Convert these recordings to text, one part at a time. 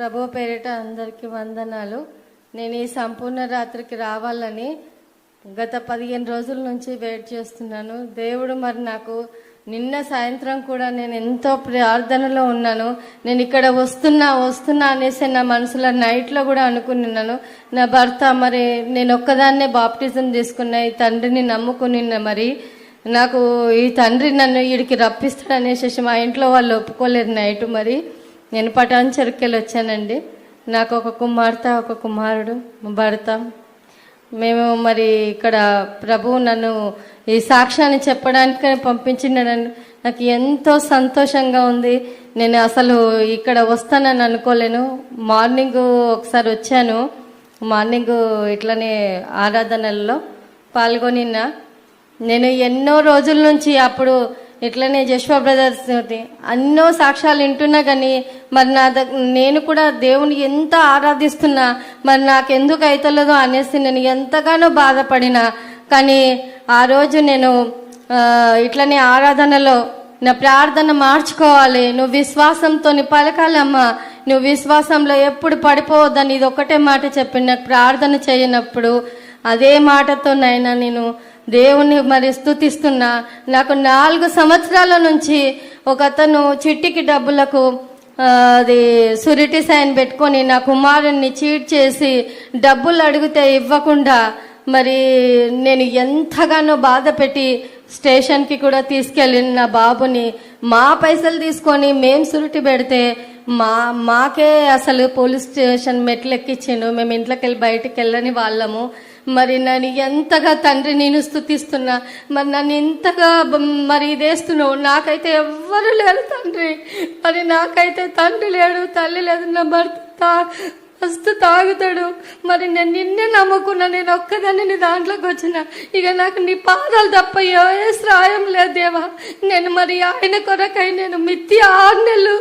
ప్రభు పేరిట అందరికీ వందనాలు. నేను ఈ సంపూర్ణ రాత్రికి రావాలని గత 15 రోజుల నుంచి వెయిట్ చేస్తున్నాను. దేవుడు మరి నాకు నిన్న సాయంత్రం కూడా నేను ఎంతో ప్రార్థనలో ఉన్నాను. నేను ఇక్కడ వస్తున్నా అనేసి నా మనసులో నైట్లో కూడా అనుకున్నాను. నా భర్త మరి నేను ఒక్కదాన్నే బాప్టిజం తీసుకున్నా, ఈ తండ్రిని నమ్ముకుని మరి నాకు ఈ తండ్రి నన్ను వీడికి రప్పిస్తాడనేసి మా ఇంట్లో వాళ్ళు ఒప్పుకోలేరు. నైట్ మరి నేను పటాన్ చెరుకెళ్ళి వచ్చానండి. నాకు ఒక కుమార్తె ఒక కుమారుడు భర్త. మేము మరి ఇక్కడ ప్రభువు నన్ను ఈ సాక్ష్యాన్ని చెప్పడానికి పంపించినాడండి. నాకు ఎంతో సంతోషంగా ఉంది. నేను అసలు ఇక్కడ వస్తానని అనుకోలేను. మార్నింగ్ ఒకసారి వచ్చాను, మార్నింగ్ ఇట్లనే ఆరాధనల్లో పాల్గొనినా. నేను ఎన్నో రోజుల నుంచి అప్పుడు ఇట్లనే జశ్వా బ్రదర్స్ ఎన్నో సాక్ష్యాలు వింటున్నా కానీ మరి నేను కూడా దేవుని ఎంత ఆరాధిస్తున్నా మరి నాకెందుకు అవుతలేదో అనేసి నేను ఎంతగానో బాధపడినా. కానీ ఆ రోజు నేను ఇట్లనే ఆరాధనలో నా ప్రార్థన మార్చుకోవాలి, నువ్వు విశ్వాసంతో పలకాలమ్మా, నువ్వు విశ్వాసంలో ఎప్పుడు పడిపోవద్దని ఇది ఒకటే మాట చెప్పి నాకు ప్రార్థన చేయనప్పుడు అదే మాటతో నైనా నేను దేవుణ్ణి మరి స్తుతిస్తున్నా. నాకు 4 సంవత్సరాల నుంచి ఒక అతను చిట్టికి డబ్బులకు అది సురిటీ సైన్ పెట్టుకొని నా కుమారుణ్ణి చీట్ చేసి డబ్బులు అడిగితే ఇవ్వకుండా మరి నేను ఎంతగానో బాధ పెట్టి స్టేషన్కి కూడా తీసుకెళ్ళిన నా బాబుని మా పైసలు తీసుకొని మేము సురిటి పెడితే మాకే అసలు పోలీస్ స్టేషన్ మెట్లు ఎక్కించిండు. మేము ఇంట్లోకి వెళ్ళి బయటికి వెళ్ళని వాళ్ళము. మరి నన్ను ఎంతగా తండ్రి నేను స్తుతిస్తున్నా, మరి నన్ను ఇంతగా మరి ఇదేస్తున్నావు. నాకైతే ఎవ్వరు లేరు తండ్రి, మరి నాకైతే తండ్రి లేడు, తల్లి లేదు. నా భర్త మస్తు తాగుతాడు. మరి నేను నిన్నే నమ్ముకున్నా, నేను ఒక్కదాన్ని నీ దాంట్లోకి వచ్చిన. ఇక నాకు నీ పాదాలు తప్ప ఏ శ్రాయం లేదు దేవా. నేను మరి ఆయన కొరకై నేను మిత్తి 6 నెలలు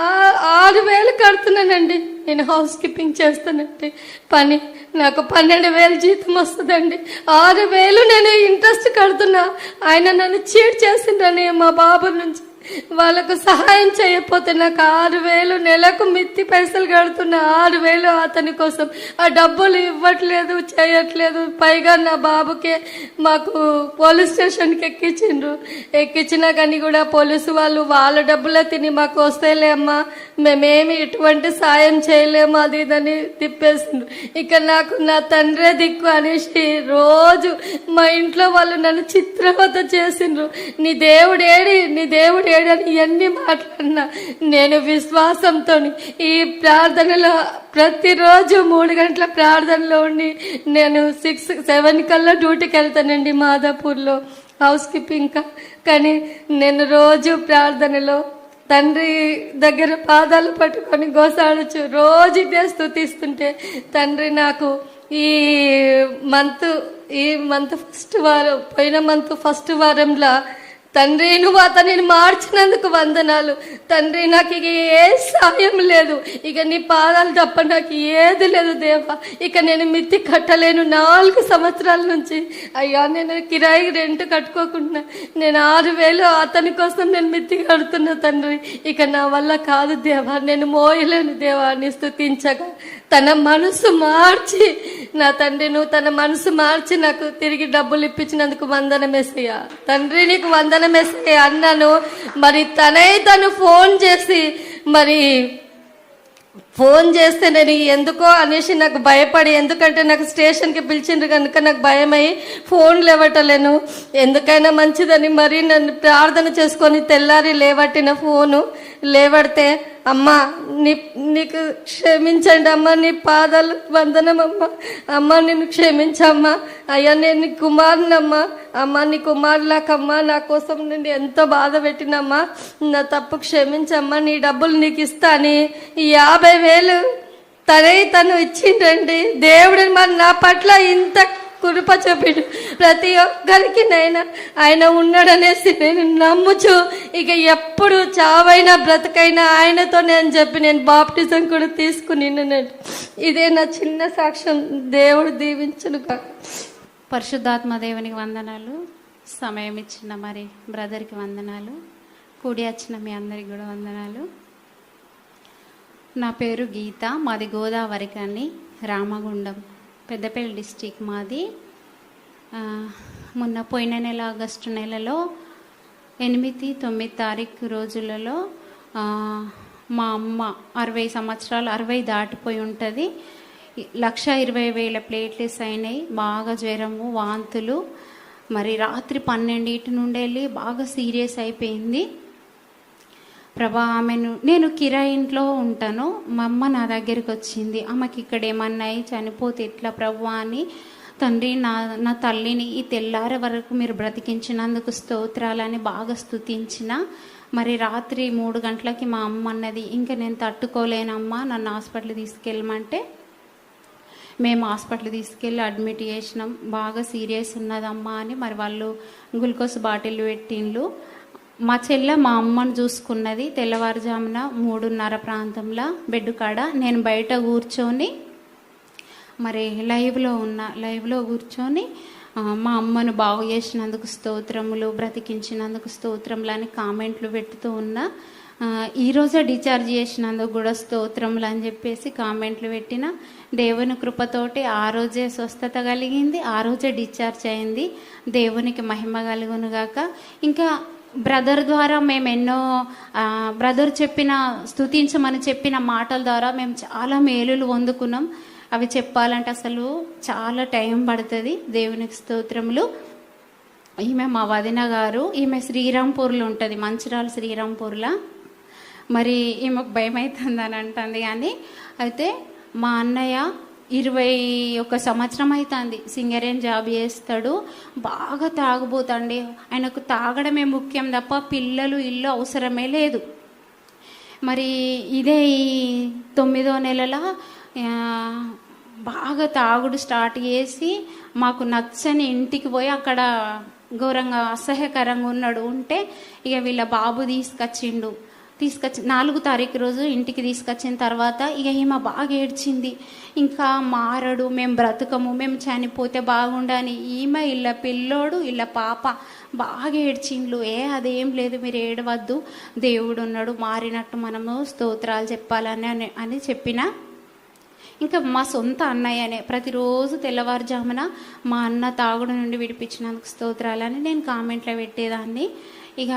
6,000 కడుతున్నానండి. నేను హౌస్ కీపింగ్ చేస్తానండి పని. నాకు 12,000 జీతం వస్తుందండి. 6,000 నేను ఇంట్రెస్ట్ కడుతున్నా. ఆయన నన్ను చీట్ చేసిండని మా బాబు నుంచి వాళ్ళకు సహాయం చేయకపోతే నాకు 6,000 నెలకు మిత్తి పైసలు కడుతున్నా. 6,000 అతని కోసం. ఆ డబ్బులు ఇవ్వట్లేదు, చేయట్లేదు. పైగా నా బాబుకే మాకు పోలీస్ స్టేషన్కి ఎక్కించినా కానీ కూడా పోలీసు వాళ్ళు వాళ్ళ డబ్బులే తిని మాకు వస్తేలే అమ్మా, మేమేమి ఇటువంటి సాయం చేయలేము అది ఇదని తిప్పేసిండ్రు. ఇక నాకు నా తండ్రే దిక్కు అనేసి రోజు మా ఇంట్లో వాళ్ళు నన్ను చిత్రవత చేసిండ్రు. నీ దేవుడు ఏడి అని ఇవన్నీ మాట్లాడినా నేను విశ్వాసంతో ఈ ప్రార్థనలో ప్రతిరోజు 3 గంటల ప్రార్థనలో ఉండి నేను 6-7 కల్లా డ్యూటీకి వెళ్తానండి మాదాపూర్లో హౌస్ కీపింగ్. కానీ నేను రోజు ప్రార్థనలో తండ్రి దగ్గర పాదాలు పట్టుకొని గోసాడచ్చు రోజు ఇదే స్తుతిస్తుంటే తండ్రి నాకు ఈ మంత్ ఫస్ట్ వారం, పోయిన మంత్ ఫస్ట్ వారంలో తండ్రి నువ్వు అతనిని మార్చినందుకు వందనాలు తండ్రి. నాకు ఇక ఏ సాయం లేదు, ఇక నీ పాదాలు తప్ప నాకు ఏది లేదు దేవా. ఇక నేను మిత్తి కట్టలేను. 4 సంవత్సరాల నుంచి అయ్యా నేను కిరాయి రెంట్ కట్టుకోకుండా నేను 6,000 అతని కోసం నేను మిత్తి కడుతున్నా తండ్రి. ఇక నా వల్ల కాదు దేవా, నేను మోయలేను దేవా అని స్తుతించగా తన మనసు మార్చి నా తండ్రి నువ్వు తన మనసు మార్చి నాకు తిరిగి డబ్బులు ఇప్పించినందుకు వందనమేసయ్యా తండ్రి, నీకు వందనమేసయ్యా అన్నాను. మరి తను ఫోన్ చేస్తే నేను ఎందుకో అనేసి నాకు భయపడి, ఎందుకంటే నాకు స్టేషన్కి పిలిచిండ్రు కనుక నాకు భయమై ఫోన్ లేవటలేను. ఎందుకైనా మంచిదని మరి నన్ను ప్రార్థన చేసుకొని తెల్లారి లేవట్టిన ఫోను లేవడితే అమ్మా నీకు క్షమించండి అమ్మా, నీ పాదాలు వందనమమ్మా, అమ్మ నిన్ను క్షమించమ్మా, అయ్యా నేను నీ కుమారునమ్మా, అమ్మ నీ కుమారులాకమ్మా, నా కోసం నేను ఎంతో బాధ పెట్టినమ్మా, నా తప్పు క్షమించమ్మా, నీ డబ్బులు నీకు ఇస్తా అని 50,000 తను ఇచ్చిండండి. దేవుడు మరి నా పట్ల ఇంత కృప చూపిడు. ప్రతి ఒక్కరికి ఆయన ఉన్నాడనేసి నేను నమ్ముచు ఇక ఎప్పుడు చావైనా బ్రతకైనా ఆయనతో నేను చెప్పి నేను బాప్టిజం కూడా తీసుకుని ఇదే నా చిన్న సాక్ష్యం. దేవుడు దీవించును. పరిశుద్ధాత్మ దేవునికి వందనాలు. సమయం ఇచ్చిన మరి బ్రదర్కి వందనాలు. కూడి వచ్చిన మీ అందరికి కూడా వందనాలు. నా పేరు గీత, మాది గోదావరి కానీ రామగుండం, పెద్దపల్లి డిస్టిక్ మాది. మొన్న పోయిన నెల ఆగస్టు నెలలో 8-9 తారీఖు రోజులలో మా అమ్మ 60 సంవత్సరాలు, 60 దాటిపోయి ఉంటుంది. 1,20,000 ప్లేట్లెస్ అయినాయి. బాగా జ్వరము, వాంతులు. మరి రాత్రి 12 నుండి వెళ్ళి బాగా సీరియస్ అయిపోయింది. ప్రభా, నేను కిరాయి ఇంట్లో ఉంటాను. మా అమ్మ నా దగ్గరికి వచ్చింది. అమ్మకి ఇక్కడ ఏమన్నాయి, చనిపోతే ఎట్లా ప్రభా అని. తండ్రి, నా తల్లిని ఈ తెల్లారి వరకు మీరు బ్రతికించినందుకు స్తోత్రాలని బాగా స్తుతించిన. మరి రాత్రి 3 గంటలకి మా అమ్మ అన్నది, ఇంకా నేను తట్టుకోలేనమ్మా, నన్ను హాస్పిటల్ తీసుకెళ్ళమంటే మేము హాస్పిటల్ తీసుకెళ్ళి అడ్మిట్ చేసినాం. బాగా సీరియస్ ఉన్నదమ్మా అని. మరి వాళ్ళు గ్లూకోజ్ బాటిల్ పెట్టిండ్లు. మా చెల్లె మా అమ్మను చూసుకున్నది. తెల్లవారుజామున 3:30 ప్రాంతంలో బెడ్ కాడ నేను బయట కూర్చొని మరి లైవ్లో కూర్చొని మా అమ్మను బాగు చేసినందుకు స్తోత్రములు, బ్రతికించినందుకు స్తోత్రములు అని కామెంట్లు పెడుతూ ఉన్నా. ఈరోజే డిశ్చార్జ్ చేసినందుకు కూడా స్తోత్రములు అని చెప్పేసి కామెంట్లు పెట్టిన. దేవుని కృపతోటి ఆ రోజే స్వస్థత కలిగింది, ఆ రోజే డిశ్చార్జ్ అయింది. దేవునికి మహిమ కలుగునుగాక. ఇంకా బ్రదర్ ద్వారా మేము ఎన్నో బ్రదర్ స్తుతించమని చెప్పిన మాటల ద్వారా మేము చాలా మేలులు పొందుకున్నాం. అవి చెప్పాలంటే అసలు చాలా టైం పడుతుంది. దేవునికి స్తోత్రములు. ఈమె మా వదిన గారు. ఈమె శ్రీరాంపూర్లో ఉంటుంది, మంచిర్యాల శ్రీరాంపూర్లో. మరి ఈమెకు భయం అవుతుందని అంటుంది. కానీ అయితే మా అన్నయ్య 21 సంవత్సరం అవుతుంది, సింగరేన్ జాబ్ చేస్తాడు. బాగా తాగుబోతండి. ఆయనకు తాగడమే ముఖ్యం తప్ప పిల్లలు, ఇల్లు అవసరమే లేదు. మరి ఇదే ఈ 9వ నెలల బాగా తాగుడు స్టార్ట్ చేసి మాకు నచ్చని ఇంటికి పోయి అక్కడ ఘోరంగా అసహ్యకరంగా ఉన్నాడు. ఉంటే ఇక వీళ్ళ బాబు తీసుకొచ్చి 4 తారీఖు రోజు ఇంటికి తీసుకొచ్చిన తర్వాత ఇక ఈమె బాగా ఏడ్చింది. ఇంకా మారడు, మేము బ్రతకము, మేము చనిపోతే బాగుండని. ఈమె ఇళ్ళ పిల్లోడు, ఇళ్ళ పాప బాగా ఏడ్చిండ్లు. అదేం లేదు, మీరు ఏడవద్దు, దేవుడు ఉన్నాడు, మారినట్టు మనము స్తోత్రాలు చెప్పాలని చెప్పిన. ఇంకా మా సొంత అన్నయ్యనే ప్రతిరోజు తెల్లవారుజామున మా అన్న తాగుడు నుండి విడిపించినందుకు స్తోత్రాలని నేను కామెంట్లో పెట్టేదాన్ని. ఇక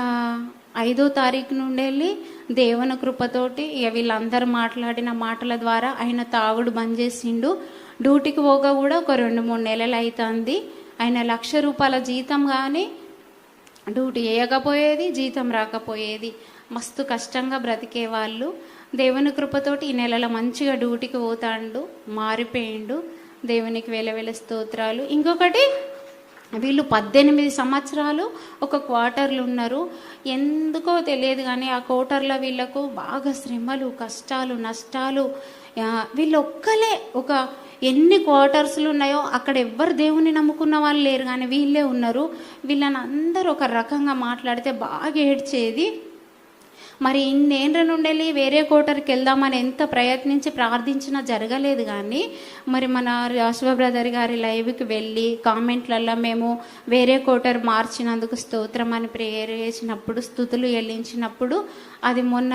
5వ తారీఖు నుండి వెళ్ళి దేవుని కృపతోటి ఇక వీళ్ళందరూ మాట్లాడిన మాటల ద్వారా ఆయన తాగుడు బంద్ చేసిండు. డ్యూటీకి పోగా కూడా ఒక 2-3 నెలలు అవుతుంది. ఆయన ₹1,00,000 జీతం కానీ డ్యూటీ వేయకపోయేది, జీతం రాకపోయేది. మస్తు కష్టంగా బ్రతికేవాళ్ళు. దేవుని కృపతోటి ఈ నెలలో మంచిగా డ్యూటీకి పోతాడు, మారిపోయిండు. దేవునికి వేల స్తోత్రాలు. ఇంకొకటి, వీళ్ళు 18 సంవత్సరాలు ఒక క్వార్టర్లు ఉన్నారు. ఎందుకో తెలియదు కానీ ఆ క్వార్టర్లో వీళ్ళకు బాగా శ్రమలు, కష్టాలు, నష్టాలు. వీళ్ళు ఒక్కలే ఒక ఎన్ని క్వార్టర్స్లు ఉన్నాయో అక్కడ ఎవ్వరు దేవుని నమ్ముకున్న వాళ్ళు లేరు, కానీ వీళ్ళే ఉన్నారు. వీళ్ళని అందరూ ఒక రకంగా మాట్లాడితే బాగా ఏడ్చేది. మరి ఇన్నేళ్ళ నుండి వెళ్ళి వేరే క్వార్టర్కి వెళ్దామని ఎంత ప్రయత్నించి ప్రార్థించినా జరగలేదు. కానీ మరి మన రాష్ట్ర బ్రదర్ గారి లైవ్కి వెళ్ళి కామెంట్లలో మేము వేరే క్వార్టర్ మార్చినందుకు స్తోత్రం అని ప్రేయర్ చేసినప్పుడు, స్తుతులు చెల్లించినప్పుడు అది మొన్న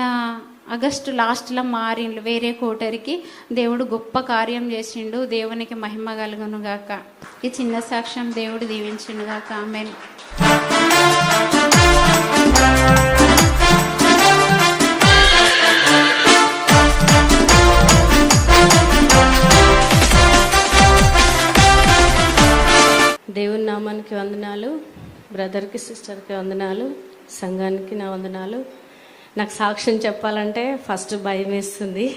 ఆగస్టు లాస్ట్లో మారిండు వేరే క్వార్టర్కి. దేవుడు గొప్ప కార్యం చేసిండు. దేవునికి మహిమ కలుగునుగాక. ఈ చిన్న సాక్ష్యం దేవుడు దీవించునుగాక. ఆమేన్. దేవుని నామానికి వందనాలు, బ్రదర్కి సిస్టర్కి వందనాలు, సంఘానికి నా వందనాలు. నాకు సాక్ష్యం చెప్పాలంటే ఫస్ట్ భయం వేస్తుంది.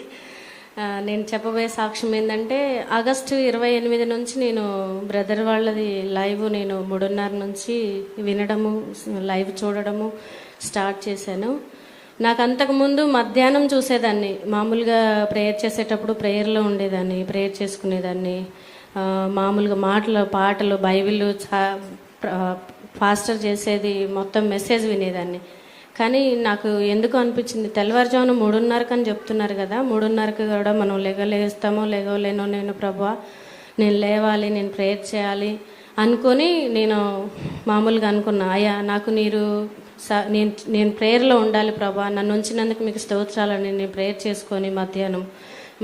నేను చెప్పబోయే సాక్ష్యం ఏంటంటే, ఆగస్టు 28 నుంచి నేను బ్రదర్ వాళ్ళది లైవ్ నేను 3:30 నుంచి వినడము, లైవ్ చూడడము స్టార్ట్ చేశాను. నాకు అంతకుముందు మధ్యాహ్నం చూసేదాన్ని. మామూలుగా ప్రేయర్ చేసేటప్పుడు ప్రేయర్లో ఉండేదాన్ని, ప్రేయర్ చేసుకునేదాన్ని. మామూలుగా పాటలు, బైబిల్ పాస్టర్ చేసేది మొత్తం మెసేజ్ వినేదాన్ని. కానీ నాకు ఎందుకు అనిపించింది, తెల్లవారుజామున 3:30 అని చెప్తున్నారు కదా, 3:30కి కూడా మనం లేస్తామో లేగలేనో, నేను ప్రభువా నేను లేవాలి, నేను ప్రేయర్ చేయాలి అనుకొని నేను మామూలుగా అనుకున్నా. అయ్యా నాకు మీరు నేను ప్రేయర్లో ఉండాలి ప్రభా, నన్ను ఉంచినందుకు మీకు స్తోత్రాలని నేను ప్రేయర్ చేసుకొని మధ్యాహ్నం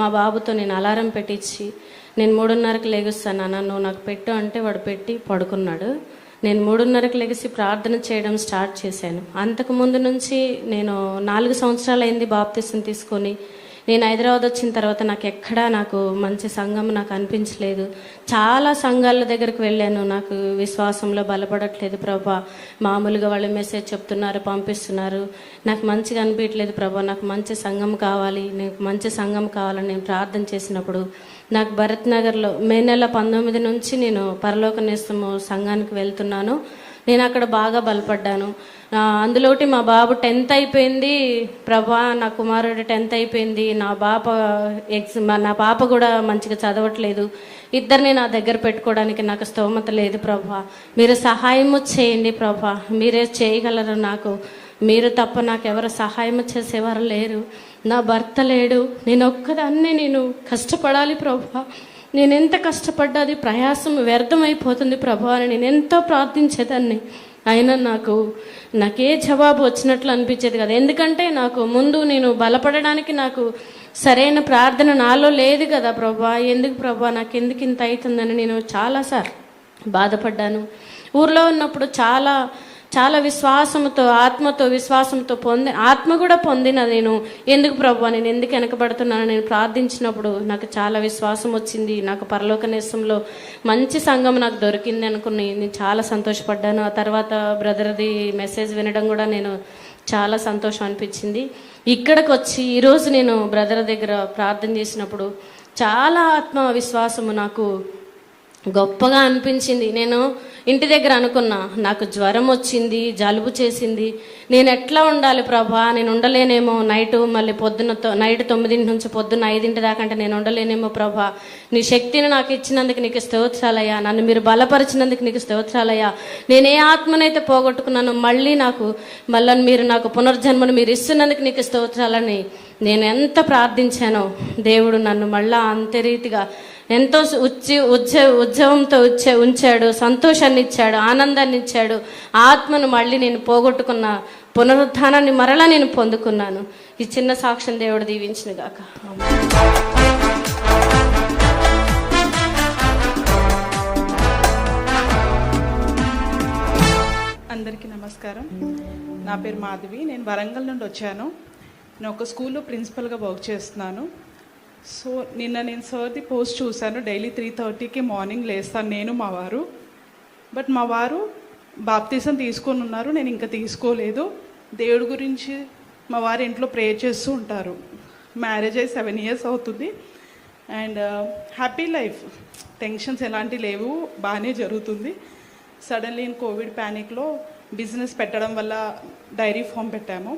మా బాబుతో నేను అలారం పెట్టించి నేను 3:30కి లెగుస్తాను అన్న, నువ్వు నాకు పెట్టు అంటే వాడు పెట్టి పడుకున్నాడు. నేను 3:30కి లెగిసి ప్రార్థన చేయడం స్టార్ట్ చేశాను. అంతకు ముందు నుంచి నేను 4 సంవత్సరాలు అయింది బాప్తిసం తీసుకొని. నేను హైదరాబాద్ వచ్చిన తర్వాత నాకు మంచి సంఘం నాకు అనిపించలేదు. చాలా సంఘాల దగ్గరికి వెళ్ళాను, నాకు విశ్వాసంలో బలపడట్లేదు ప్రభా. మామూలుగా వాళ్ళు మెసేజ్ చెప్తున్నారు, పంపిస్తున్నారు, నాకు మంచిగా అనిపించట్లేదు ప్రభా. నాకు మంచి సంఘం కావాలి, నాకు మంచి సంఘం కావాలని నేను ప్రార్థన చేసినప్పుడు నాకు భరత్ నగర్లో మే నెల 19 నుంచి నేను పరలోక నేస్తము సంఘానికి వెళ్తున్నాను. నేను అక్కడ బాగా బలపడ్డాను. అందులోటి మా బాబు 10th అయిపోయింది ప్రభా, నా కుమారుడు 10th అయిపోయింది. నా పాప కూడా మంచిగా చదవట్లేదు. ఇద్దరిని నా దగ్గర పెట్టుకోవడానికి నాకు స్తోమత లేదు ప్రభా. మీరు సహాయము చేయండి ప్రభా, మీరే చేయగలరు. నాకు మీరు తప్ప నాకెవరు సహాయం చేసేవారు లేరు. నా భర్త లేడు, నేను ఒక్కదాన్నే నేను కష్టపడాలి ప్రభా. నేను ఎంత కష్టపడ్డా అది ప్రయాసం వ్యర్థమైపోతుంది ప్రభా అని నేను ఎంతో ప్రార్థించేదాన్ని. అయినా నాకే జవాబు వచ్చినట్లు అనిపించేది కదా. ఎందుకంటే నాకు ముందు నేను బలపడడానికి నాకు సరైన ప్రార్థన నాలో లేదు కదా ప్రభా. ఎందుకు ప్రభా, నాకు ఎందుకు ఇంత అవుతుందని నేను చాలాసార్లు బాధపడ్డాను. ఊర్లో ఉన్నప్పుడు చాలా విశ్వాసంతో విశ్వాసంతో ఆత్మ కూడా పొందిన నేను ఎందుకు ప్రభు నేను ఎందుకు వెనకబడుతున్నాను నేను ప్రార్థించినప్పుడు నాకు చాలా విశ్వాసం వచ్చింది. నాకు పరలోక నేస్తంలో మంచి సంఘం నాకు దొరికింది అనుకుని నేను చాలా సంతోషపడ్డాను. ఆ తర్వాత బ్రదర్ది మెసేజ్ వినడం కూడా నేను చాలా సంతోషం అనిపించింది. ఇక్కడికి వచ్చి ఈరోజు నేను బ్రదర్ దగ్గర ప్రార్థన చేసినప్పుడు చాలా ఆత్మవిశ్వాసము నాకు గొప్పగా అనిపించింది. నేను ఇంటి దగ్గర అనుకున్నా, నాకు జ్వరం వచ్చింది, జలుబు చేసింది, నేను ఎట్లా ఉండాలి ప్రభా, నేను ఉండలేనేమో. నైట్ 9 నుంచి పొద్దున్న 5 దాకా అంటే నేను ఉండలేనేమో ప్రభా. నీ శక్తిని నాకు ఇచ్చినందుకు నీకు స్తోత్రాలయ్యా, నన్ను మీరు బలపరిచినందుకు నీకు స్తోత్రాలయ్యా. నేనే ఆత్మనైతే పోగొట్టుకున్నాను, మళ్ళీ మీరు నాకు పునర్జన్మను మీరు ఇస్తున్నందుకు నీకు స్తోత్రాలని నేను ఎంత ప్రార్థించానో దేవుడు నన్ను మళ్ళా అంతే రీతిగా ఎంతో ఉత్సవంతో ఉంచాడు, సంతోషాన్ని ఇచ్చాడు, ఆనందాన్ని ఇచ్చాడు. ఆత్మను మళ్ళీ నేను పోగొట్టుకున్న పునరుత్థానాన్ని మరలా నేను పొందుకున్నాను. ఈ చిన్న సాక్ష్యం దేవుడు దీవించిన గాక. అందరికీ నమస్కారం. నా పేరు మాధవి. నేను వరంగల్ నుండి వచ్చాను. నేను ఒక స్కూల్లో ప్రిన్సిపల్గా వర్క్ చేస్తున్నాను. సో నిన్న నేను సార్ది పోస్ట్ చూశాను. డైలీ 3:30కి మార్నింగ్ లేస్తాను నేను, మా వారు. బట్ మా వారు బాప్తిసం తీసుకొని ఉన్నారు, నేను ఇంకా తీసుకోలేదు. దేవుడి గురించి మా వారు ఇంట్లో ప్రేయర్ చేస్తూ ఉంటారు. మ్యారేజ్ అయ్యి 7 years అవుతుంది. అండ్ హ్యాపీ లైఫ్, టెన్షన్స్ ఎలాంటివి లేవు, బాగానే జరుగుతుంది. సడన్లీ కోవిడ్ ప్యానిక్లో బిజినెస్ పెట్టడం వల్ల డైరీ ఫామ్ పెట్టాము.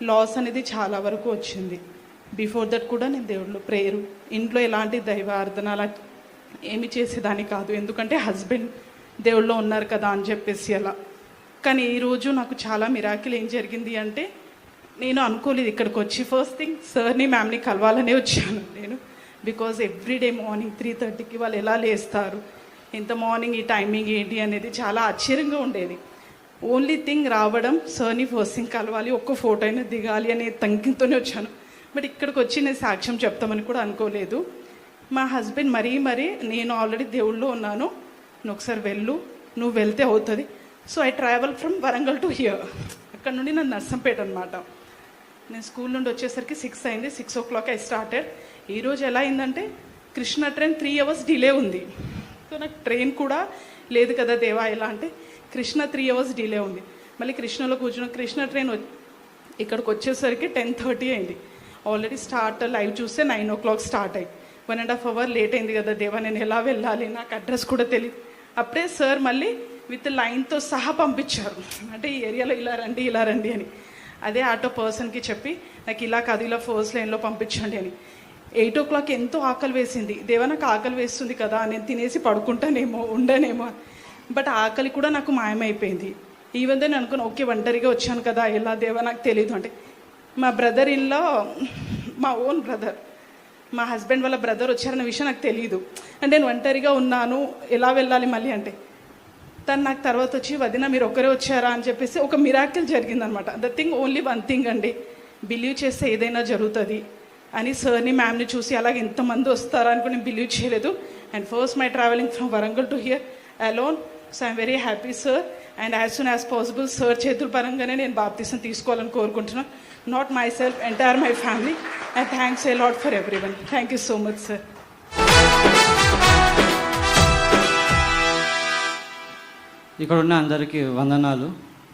లాస్ అనేది చాలా వరకు వచ్చింది. బిఫోర్ దట్ కూడా నేను దేవుళ్ళు ప్రేయరు, ఇంట్లో ఎలాంటి దైవార్థన అలా ఏమి చేసేదాన్ని కాదు. ఎందుకంటే హస్బెండ్ దేవుళ్ళో ఉన్నారు కదా అని చెప్పేసి అలా. కానీ ఈరోజు నాకు చాలా మిరాకిల్ ఏం జరిగింది అంటే, నేను అనుకోలేదు ఇక్కడికి వచ్చి. ఫస్ట్ థింగ్ సార్ని మ్యామ్ని కలవాలనే వచ్చాను నేను. బికాజ్ ఎవ్రీడే మార్నింగ్ 3:30కి వాళ్ళు ఎలా లేస్తారు, ఎంత మార్నింగ్ ఈ టైమింగ్ ఏంటి అనేది చాలా ఆశ్చర్యంగా ఉండేది. ఓన్లీ థింగ్ రావడం, సార్ని ఫస్ట్ థింగ్ కలవాలి, ఒక్క ఫోటో అయినా దిగాలి అనే తంకితోనే వచ్చాను. బట్ ఇక్కడికి వచ్చి నేను సాక్ష్యం చెప్తామని కూడా అనుకోలేదు. మా హస్బెండ్ మరీ నేను ఆల్రెడీ దేవుళ్ళో ఉన్నాను, నువ్వు ఒకసారి నువ్వు వెళ్తే అవుతుంది. So I travel from Warangal to hear. అక్కడ నుండి నన్ను నర్సంపేట అనమాట. నేను స్కూల్ నుండి వచ్చేసరికి 6 అయింది. 6 o'clock ఐ స్టార్టెడ్. ఈరోజు ఎలా అయిందంటే కృష్ణ ట్రైన్ 3 hours డిలే ఉంది. సో నాకు ట్రైన్ కూడా లేదు కదా దేవా, ఎలా అంటే కృష్ణ 3 hours డిలే ఉంది. మళ్ళీ కృష్ణలో కూర్చున్న కృష్ణ ట్రైన్ ఇక్కడికి వచ్చేసరికి 10:30 అయింది. ఆల్రెడీ లైవ్ చూస్తే 9 o'clock స్టార్ట్ అయ్యి 1.5 hour లేట్ అయింది కదా దేవా, నేను ఎలా వెళ్ళాలి, నాకు అడ్రస్ కూడా తెలియదు. అప్పుడే సార్ మళ్ళీ విత్ లైన్తో సహా పంపించారు. అంటే ఈ ఏరియాలో ఇలా రండి అని. అదే ఆటో పర్సన్కి చెప్పి నాకు ఇలా కాదు, ఇలా ఫస్ట్ లైన్లో పంపించండి అని. 8 o'clock ఎంతో ఆకలి వేసింది. దేవా నాకు ఆకలి వేస్తుంది కదా, నేను తినేసి పడుకుంటానేమో, ఉండనేమో. బట్ ఆకలి కూడా నాకు మాయమైపోయింది. ఈవెన్ నేను అనుకున్నా, ఓకే ఒంటరిగా వచ్చాను కదా, ఎలా దేవా నాకు తెలీదు అంటే. మా బ్రదర్ ఇన్లో, మా ఓన్ బ్రదర్, మా హస్బెండ్ వాళ్ళ బ్రదర్ వచ్చారన్న విషయం నాకు తెలియదు. అంటే నేను ఒంటరిగా ఉన్నాను, ఎలా వెళ్ళాలి మళ్ళీ అంటే తను నాకు తర్వాత వచ్చి వదిన మీరు ఒక్కరే వచ్చారా అని చెప్పేసి ఒక మిరాకిల్ జరిగిందనమాట. The thing only one thing అండి, బిలీవ్ చేస్తే ఏదైనా జరుగుతుంది అని సార్ని మ్యామ్ని చూసి అలాగే ఎంతమంది వస్తారా అనుకుని నేను బిలీవ్ చేయలేదు. And first my travelling from Warangal to hear alone. So I'm very happy sir. And as soon as possible sir చేతుల పరంగానే నేను బాప్తిసం తీసుకోవాలని కోరుకుంటున్నాను. Not my self, entire my family. And thanks a lot for every one. Thank you so much sir. ఇక్కడ ఉన్న అందరికీ వందనాలు.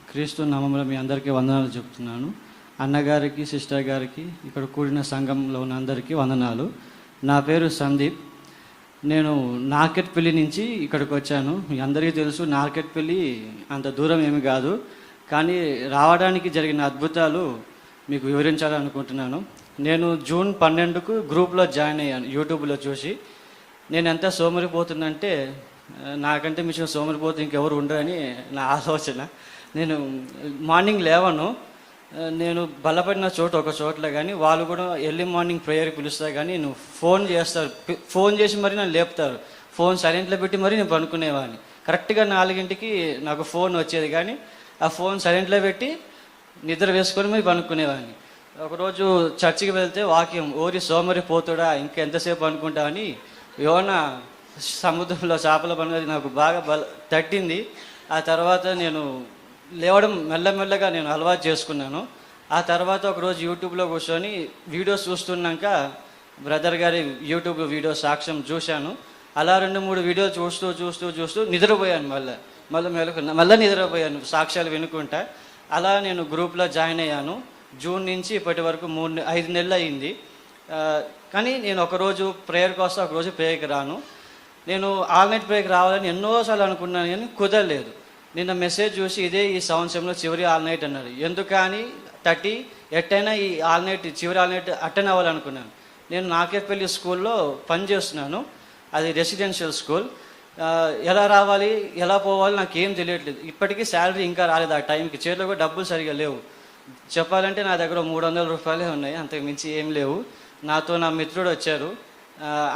క్రీస్తు నామములో మీ అందరికీ వందనాలు చెప్తున్నాను. అన్నగారికి, సిస్టర్ గారికి, ఇక్కడ కూడిన సంఘంలో ఉన్న అందరికీ వందనాలు. నా పేరు సందీప్. నేను నార్కెట్పల్లి నుంచి ఇక్కడికి వచ్చాను. మీ అందరికీ తెలుసు నార్కెట్పల్లి అంత దూరం ఏమి కాదు, కానీ రావడానికి జరిగిన అద్భుతాలు మీకు వివరించాలనుకుంటున్నాను. నేను జూన్ 12కు గ్రూప్లో జాయిన్ అయ్యాను యూట్యూబ్లో చూసి. నేను ఎంత సోమరిపోతుందంటే నాకంటే మించిన సోమరిపోతే ఇంకెవరు ఉండరని నా ఆలోచన. నేను మార్నింగ్ లేవను, నేను బలపడిన చోటు ఒక చోట్ల కానీ వాళ్ళు కూడా ఎర్లీ మార్నింగ్ ప్రేయర్కి పిలుస్తారు, కానీ నువ్వు ఫోన్ చేసి మరి నన్ను లేపుతారు. ఫోన్ సైలెంట్లో పెట్టి మరి నేను పనుకునేవాడిని. కరెక్ట్గా 4ంటికి నాకు ఫోన్ వచ్చేది, కానీ ఆ ఫోన్ సైలెంట్లో పెట్టి నిద్ర వేసుకొని మరి పనుకునేవాడిని. ఒకరోజు చర్చికి వెళ్తే వాక్యం, ఓరి సోమరి పోతుడా ఇంకెంతసేపు అనుకుంటామని యోనా సముద్రంలో చేపల పనున్నది నాకు బాగా తట్టింది. ఆ తర్వాత నేను లేవడం మెల్లమెల్లగా నేను అలవాటు చేసుకున్నాను. ఆ తర్వాత ఒకరోజు యూట్యూబ్లో కూర్చొని వీడియోస్ చూస్తున్నాక బ్రదర్ గారి యూట్యూబ్ వీడియో సాక్ష్యం చూశాను. అలా 2-3 వీడియోలు చూస్తూ నిద్రపోయాను. మళ్ళీ నిద్రపోయాను సాక్ష్యాలు వినుకుంటా. అలా నేను గ్రూప్లో జాయిన్ అయ్యాను. జూన్ నుంచి ఇప్పటి వరకు 5 నెలలు అయింది. కానీ నేను ఒకరోజు ప్రేయర్ కోసం, ఒకరోజు ప్రేయర్కి రాను. నేను ఆల్ నైట్ ప్రేయర్కి రావాలని ఎన్నోసార్లు అనుకున్నాను, కానీ కుదరలేదు. నిన్న మెసేజ్ చూసి ఇదే ఈ సంవత్సరంలో చివరి ఆల్ నైట్ అన్నారు. ఎందుకని 30 ఎట్టయినా ఈ ఆల్ నైట్ చివరి ఆల్ నైట్ అటెండ్ అవ్వాలనుకున్నాను. నేను నార్కెట్పల్లి స్కూల్లో పనిచేస్తున్నాను. అది రెసిడెన్షియల్ స్కూల్. ఎలా రావాలి, ఎలా పోవాలి నాకు ఏం తెలియట్లేదు. ఇప్పటికీ శాలరీ ఇంకా రాలేదు. ఆ టైంకి చేతిలో కూడా డబ్బులు సరిగా లేవు. చెప్పాలంటే నా దగ్గర 300 రూపాయలే ఉన్నాయి, అంతకు మించి ఏం లేవు. నాతో నా మిత్రుడు వచ్చారు,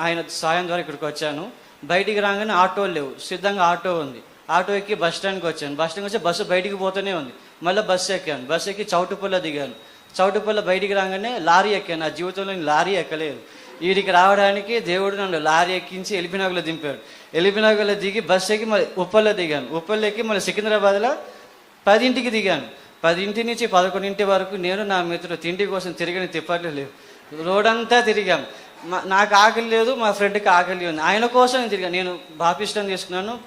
ఆయన సాయం ద్వారా ఇక్కడికి వచ్చాను. బయటికి రాగానే ఆటోలు లేవు, సిద్ధంగా ఆటో ఉంది. ఆటో ఎక్కి బస్ స్టాండ్కి వచ్చాను. బస్ స్టాండ్కి వచ్చి బస్సు బయటికి పోతూనే ఉంది. మళ్ళీ బస్సు ఎక్కాను. బస్సు ఎక్కి చౌటుపల్ల దిగాను. చౌటుపల్ల బయటికి రాగానే లారీ ఎక్కాను. నా జీవితంలో నేను లారీ ఎక్కలేదు. వీడికి రావడానికి దేవుడు నన్ను లారీ ఎక్కించి ఎలిపినాగులో దింపాడు. ఎలిపినాగులో దిగి బస్సు ఎక్కి మళ్ళీ ఉప్పల్లో దిగాను. ఉప్పల్లో ఎక్కి మళ్ళీ సికింద్రాబాద్లో 10ంటికి దిగాను. 10 నుంచి 11 వరకు నేను నా మిత్రుడు తిండి కోసం తిరిగిన తిప్పట్లు లేవు. రోడంతా తిరిగాం. నాకు ఆకలి లేదు, మా ఫ్రెండ్కి ఆకలి ఉంది. ఆయన కోసం నేను తిరిగాను. నేను బాప్టిస్టం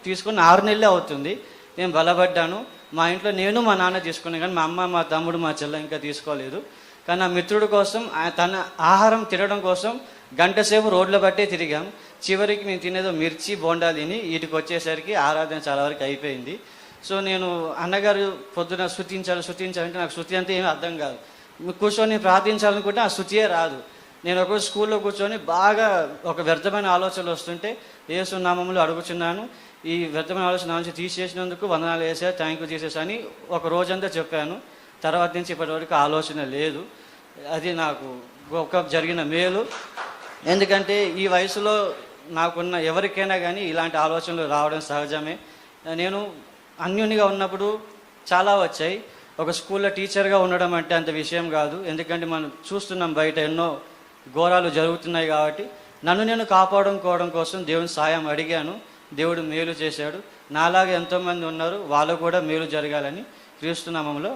తీసుకుని 6 నెలలే అవుతుంది. నేను బలపడ్డాను. మా ఇంట్లో నేను మా నాన్న తీసుకున్నాను, కానీ మా అమ్మ, మా తమ్ముడు, మా చెల్ల ఇంకా తీసుకోలేదు. కానీ నా మిత్రుడి కోసం, తన ఆహారం తినడం కోసం గంట సేపు రోడ్ల బట్టే తిరిగాం. చివరికి మేము తినేదో మిర్చి బోండా తిని వీటికి వచ్చేసరికి ఆరాధన చాలా వరకు అయిపోయింది. సో నేను అన్నగారు పొద్దున స్తుతించాలంటే నాకు స్తుతి అంటే ఏమీ అర్థం కాదు. కూర్చొని ప్రార్థించాలనుకుంటే ఆ స్తుతియే రాదు. నేను ఒకరోజు స్కూల్లో కూర్చొని బాగా ఒక వ్యర్థమైన ఆలోచనలు వస్తుంటే యేసు నామములో అడుగుచున్నాను, ఈ వ్యర్థమైన ఆలోచన నుంచి తీసేసినందుకు వందనాలు వేసా, థ్యాంక్ యూ జీసస్ అని ఒక రోజంతా చెప్పాను. తర్వాత నుంచి ఇప్పటివరకు ఆలోచన లేదు. అది నాకు ఒక జరిగిన మేలు. ఎందుకంటే ఈ వయసులో నాకున్న ఎవరికైనా కానీ ఇలాంటి ఆలోచనలు రావడం సహజమే. నేను అన్యోన్యంగా ఉన్నప్పుడు చాలా వచ్చాయి. ఒక స్కూల్లో టీచర్గా ఉండడం అంటే అంత విషయం కాదు. ఎందుకంటే మనం చూస్తున్నాం బయట ఎన్నో ఘోరాలు జరుగుతున్నాయి. కాబట్టి నన్ను నేను కాపాడుకోవడం కోసం దేవుని సాయం అడిగాను. దేవుడు మేలు చేశాడు. నాలాగా ఎంతోమంది ఉన్నారు, వాళ్ళు కూడా మేలు జరగాలని క్రీస్తు నామములో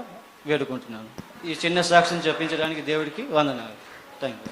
వేడుకుంటున్నాను. ఈ చిన్న సాక్ష్యం చెప్పించడానికి దేవుడికి వందనాలు. Thank you.